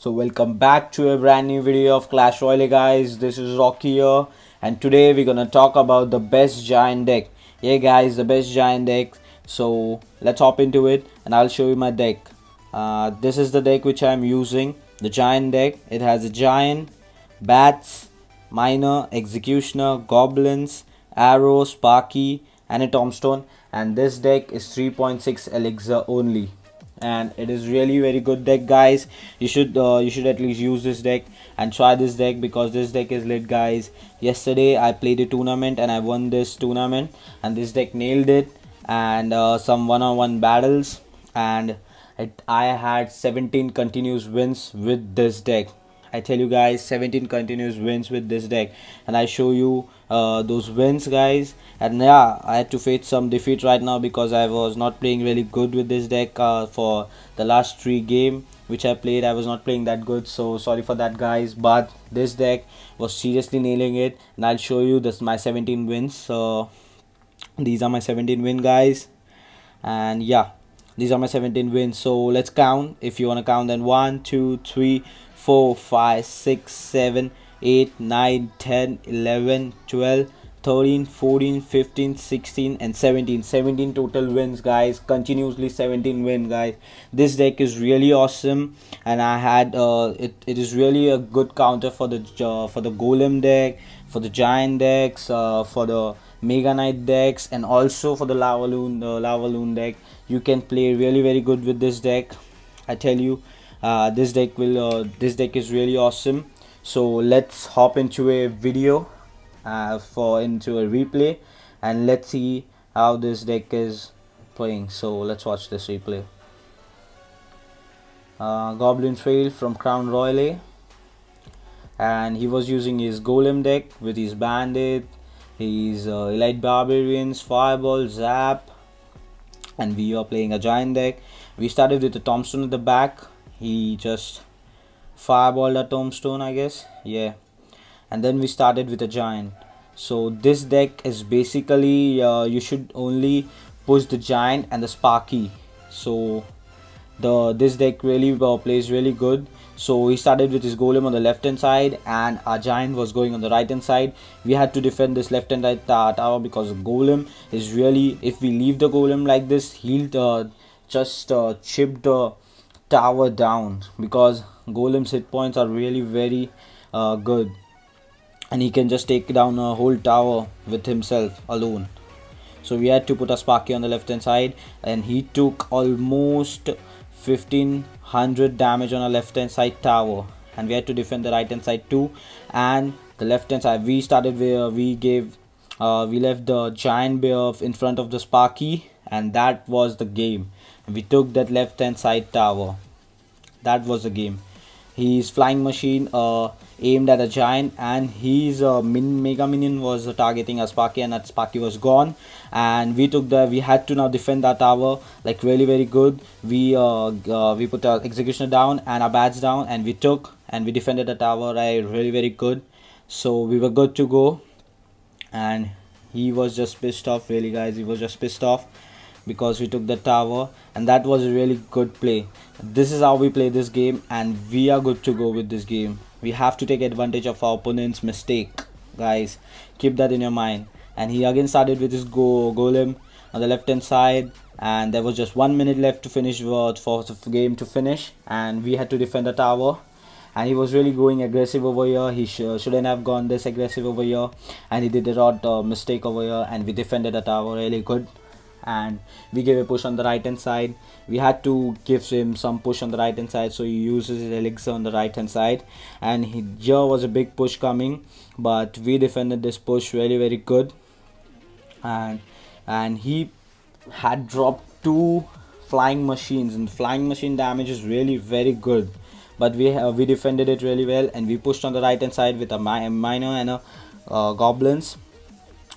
So welcome back to a brand new video of Clash Royale, guys. This is Rocky here, and today we're gonna talk about the best giant deck. Yeah guys, the best giant deck. So let's hop into it and I'll show you my deck. This is the deck which I'm using, the giant deck. It has a giant, bats, miner, executioner, goblins, arrow, sparky, and a tombstone. And this deck is 3.6 elixir only, and it is really very good deck, guys. You should at least use this deck and try this deck because this deck is lit, guys. Yesterday I played a tournament and I won this tournament, and this deck nailed it, and some one-on-one battles, and I had 17 continuous wins with this deck. I tell you guys, 17 continuous wins with this deck, and I show you those wins, guys. And yeah, I had to face some defeat right now because I was not playing really good with this deck. For the last 3 games which I played, I was not playing that good, so sorry for that, guys. But this deck was seriously nailing it, and I'll show you this my 17 wins. So these are my 17 win, guys, and yeah, these are my 17 wins. So let's count. If you want to count, then 1 2 3 4 5 6 7 8 9 10 11 12 13 14 15 16 and 17 total wins, guys. Continuously 17 win, guys. This deck is really awesome, and I had it is really a good counter for the golem deck, for the giant decks, for the mega knight decks, and also for the lava loon deck. You can play really very good with this deck, I tell you. This deck is really awesome. So let's hop into a video, into a replay, and let's see how this deck is playing. So let's watch this replay. Goblin Trail from Crown Royale, and he was using his golem deck with his bandit, his elite barbarians, fireball, zap, and we are playing a giant deck. We started with the tombstone at the back. He just fireballed a tombstone, I guess, yeah, and then we started with a giant. So this deck is basically you should only push the giant and the sparky. So this deck really plays really good. So he started with his golem on the left hand side, and our giant was going on the right hand side. We had to defend this left and right tower because the golem is really, if we leave the golem like this, he'll just chip the tower down, because golem's hit points are really very good, and he can just take down a whole tower with himself alone. So we had to put a sparky on the left hand side, and he took almost 1500 damage on a left hand side tower, and we had to defend the right hand side too. And the left hand side, we started where we left the giant bear in front of the sparky, and that was the game. We took that left hand side tower. That was the game. His flying machine aimed at a giant, and his mega minion was targeting a sparky, and that sparky was gone. And we had to now defend that tower like really very good. We put our executioner down and our bats down, and we defended the tower really very good. So we were good to go, and he was just pissed off, really, guys. He was just pissed off because we took the tower, and that was a really good play. This is how we play this game, and we are good to go with this game. We have to take advantage of our opponent's mistake, guys. Keep that in your mind. And he again started with his golem on the left hand side, and there was just 1 minute left to finish, for the game to finish, and we had to defend the tower. And he was really going aggressive over here. He shouldn't have gone this aggressive over here, and he did a lot mistake over here, and we defended the tower really good. And we gave a push on the right hand side. We had to give him some push on the right hand side, so he uses his elixir on the right hand side, and here was a big push coming, but we defended this push really very good. And he had dropped 2 flying machines, and flying machine damage is really very good, but we defended it really well, and we pushed on the right hand side with a miner and a goblins,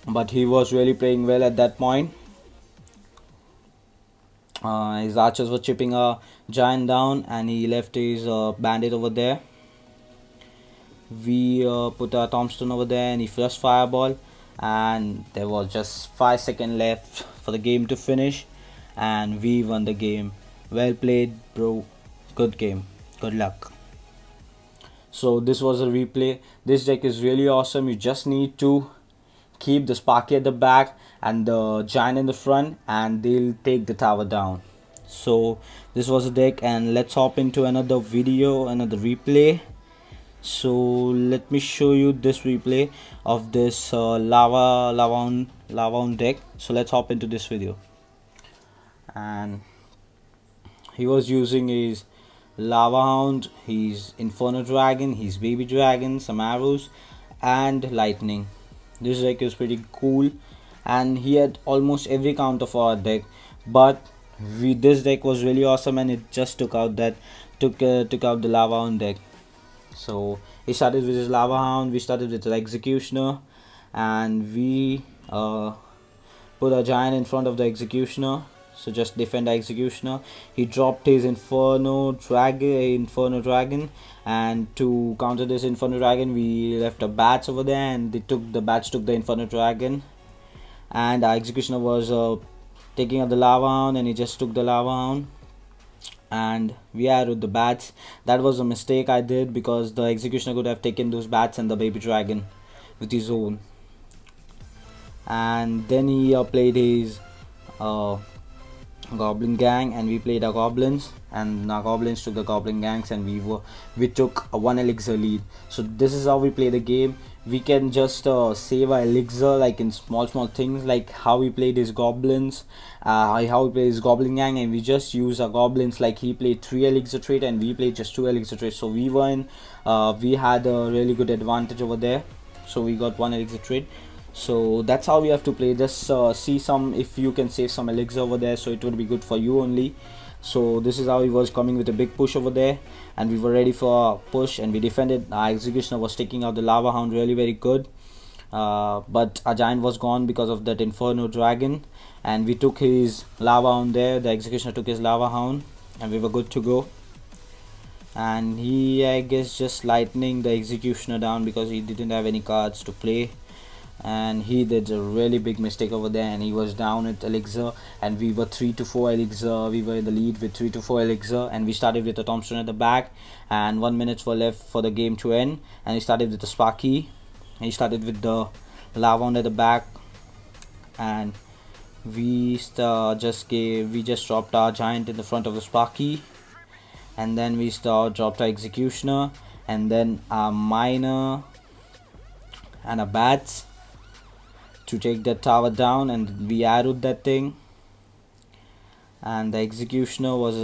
but he was really playing well at that point. His archers were chipping a giant down, and he left his bandit over there. We put our tombstone over there, and he flushed fireball, and there was just 5 seconds left for the game to finish, and we won the game. Well played, bro. Good game. Good luck. So this was a replay. This deck is really awesome. You just need to keep the Sparky at the back and the Giant in the front, and they'll take the tower down. So this was a deck, and let's hop into another video, another replay. So let me show you this replay of this lava deck. So let's hop into this video. And he was using his Lava Hound, his Inferno Dragon, his Baby Dragon, some arrows, and lightning. This deck is pretty cool, and he had almost every counter for our deck, but this deck was really awesome, and it just took out the Lava Hound deck. So he started with his Lava Hound, we started with the Executioner, and we put a Giant in front of the Executioner. So just defend the Executioner. He dropped his Inferno Dragon, and to counter this Inferno Dragon, we left a Bats over there, and the Bats took the Inferno Dragon, and our Executioner was taking out the Lava Hound, and he just took the Lava Hound, and we arrowed the Bats. That was a mistake I did, because the Executioner could have taken those Bats and the Baby Dragon with his own. And then he played his Goblin Gang, and we played our Goblins, and our Goblins took the Goblin Gangs, and we took a 1 elixir lead. So this is how we play the game. We can just save our elixir like in small things, like how we played his Goblins, how we played his Goblin Gang, and we just use our Goblins. Like he played 3 elixir trade and we played just 2 elixir trade, so we had a really good advantage over there, so we got 1 elixir trade. So that's how we have to play. Just see if you can save some elixir over there, so it would be good for you only. So this is how he was coming with a big push over there, and we were ready for a push, and we defended. Our Executioner was taking out the Lava Hound really very good, but our Giant was gone because of that Inferno Dragon, and we took his Lava Hound there. The Executioner took his Lava Hound, and we were good to go. And he, I guess, just lightning the Executioner down because he didn't have any cards to play, and he did a really big mistake over there, and he was down at elixir, and we were 3 to 4 elixir. We were in the lead with 3 to 4 elixir, and we started with a tombstone at the back, and 1 minute were left for the game to end, and he started with the Sparky. He started with the Lava Hound at the back, and we just dropped our Giant in the front of the Sparky, and then we dropped our Executioner, and then our Miner and our Bats to take that tower down, and we arrowed that thing, and the Executioner was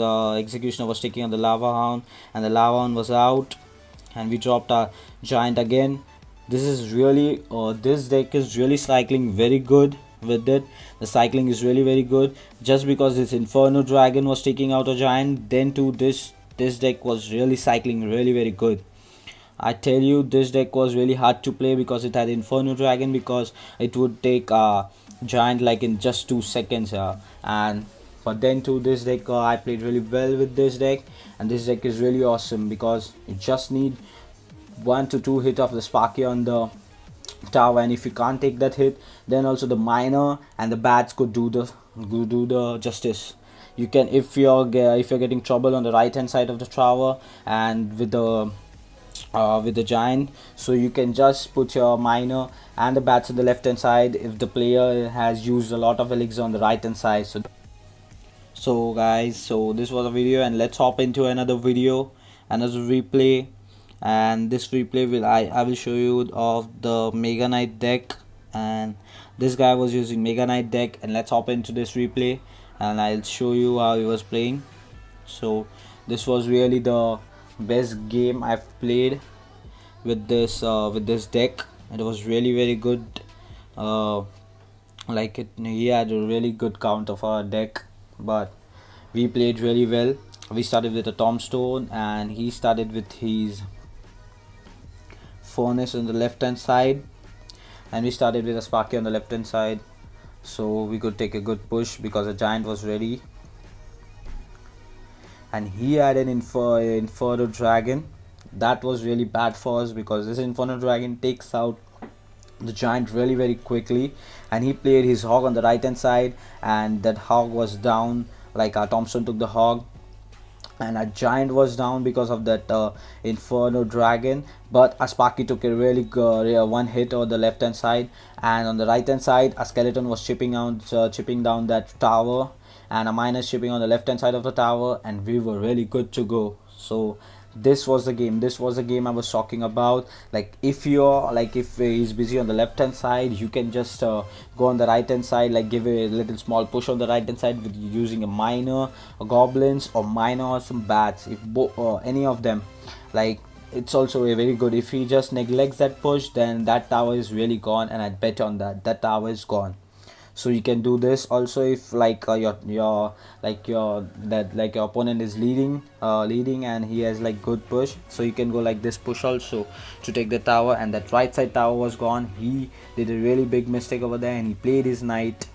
taking on the Lava Hound, and the Lava Hound was out, and we dropped our Giant again. This deck is really cycling very good with it. The cycling is really very good, just because this Inferno Dragon was taking out a Giant. Then too, this deck was really cycling really very good. I tell you, this deck was really hard to play because it had Inferno Dragon, because it would take a Giant like in just 2 seconds, but then to this deck, I played really well with this deck, and this deck is really awesome because you just need 1 to 2 hit of the Sparky on the tower, and if you can't take that hit, then also the Miner and the Bats could do the justice. You can, if you're getting trouble on the right hand side of the tower and with the Giant, so you can just put your Miner and the Bats on the left hand side if the player has used a lot of elixir on the right hand side. So guys, so this was a video, and let's hop into another video, another replay. And this replay I will show you of the Mega Knight deck, and this guy was using Mega Knight deck, and let's hop into this replay and I'll show you how he was playing. So this was really the best game I've played with this deck. It was really very good. He had a really good counter for our deck, but we played really well. We started with a tombstone, and he started with his furnace on the left hand side, and we started with a Sparky on the left hand side, so we could take a good push because the Giant was ready. And he had an Inferno Dragon. That was really bad for us because this Inferno Dragon takes out the Giant really very quickly, and he played his Hog on the right hand side, and that Hog was down. Like our tombstone took the Hog, and a giant was down because of that inferno dragon, but a sparky took a really good one hit on the left hand side, and on the right hand side a skeleton was chipping down that tower, and a miner chipping on the left hand side of the tower, and we were really good to go. So this was the game I was talking about. Like if you're like, if he's busy on the left hand side, you can just go on the right hand side, like give a little small push on the right hand side with using a miner, a goblins, or miner, or some bats. If any of them, like, it's also a very good. If he just neglects that push, then that tower is really gone, and I'd bet on that tower is gone. So you can do this also if like your opponent is leading and he has like good push, so you can go like this push also to take the tower, and that right side tower was gone. He did a really big mistake over there, and he played his knight,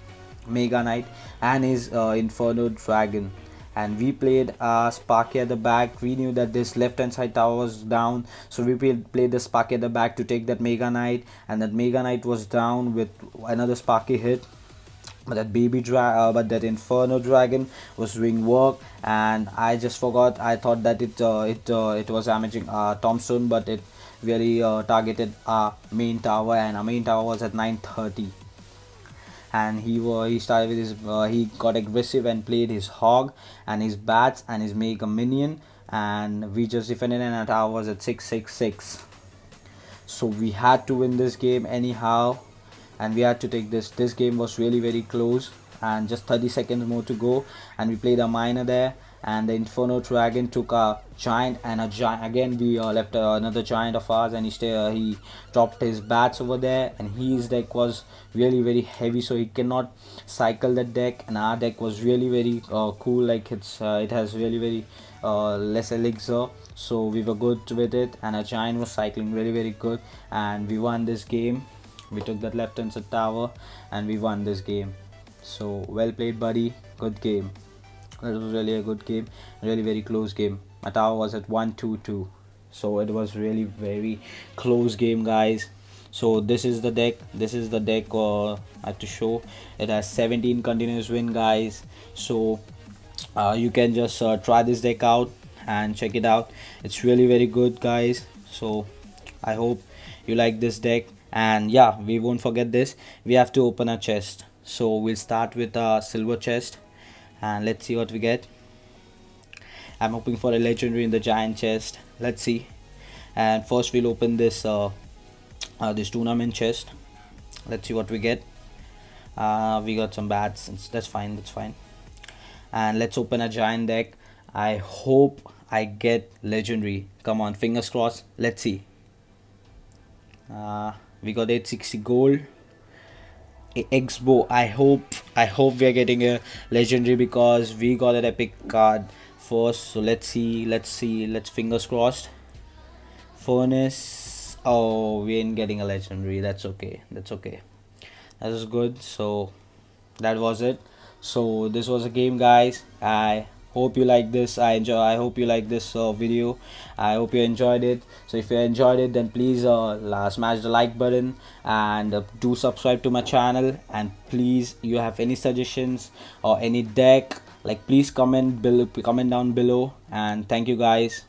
mega knight, and his inferno dragon, and we played Sparky at the back. We knew that this left hand side tower was down, so we played the Sparky at the back to take that mega knight, and that mega knight was down with another Sparky hit. But that inferno dragon was doing work, and I just forgot. I thought that it was damaging Tombstone, but it really targeted our main tower, and our main tower was at 930. And he started with his he got aggressive and played his hog and his bats and his mega minion, and we just defended, and our tower was at 666. So we had to win this game anyhow, and we had to take this game was really very close, and just 30 seconds more to go, and we played a miner there, and the inferno dragon took a giant, and a giant again. We left another giant of ours, and he dropped his bats over there, and his deck was really very heavy, so he cannot cycle the deck, and our deck was really very cool. Like it has really very less elixir, so we were good with it, and a giant was cycling really very good, and we won this game. We took that left hand side tower, and we won this game. So well played, buddy. Good game. That was really a good game, really very close game. My tower was at 122, so it was really very close game, guys. So this is the deck. I have to show. It has 17 continuous win, guys. So you can just try this deck out and check it out. It's really very good, guys. So I hope you like this deck. And yeah, we won't forget this. We have to open a chest. So we'll start with a silver chest, and let's see what we get. I'm hoping for a legendary in the giant chest. Let's see. And first we'll open this this tournament chest. Let's see what we get. We got some bats. That's fine. And let's open a giant deck. I hope I get legendary. Come on, fingers crossed. Let's see. We got 860 gold. Expo. I hope we are getting a legendary, because we got an epic card first. So let's see. Let's fingers crossed. Furnace. Oh, we ain't getting a legendary. That's okay. That was good. So that was it. So this was a game, guys. I hope you like this. I hope you like this video. I hope you enjoyed it. So if you enjoyed it, then please smash the like button, and do subscribe to my channel. And please, you have any suggestions or any deck, like, please comment down below. And thank you, guys.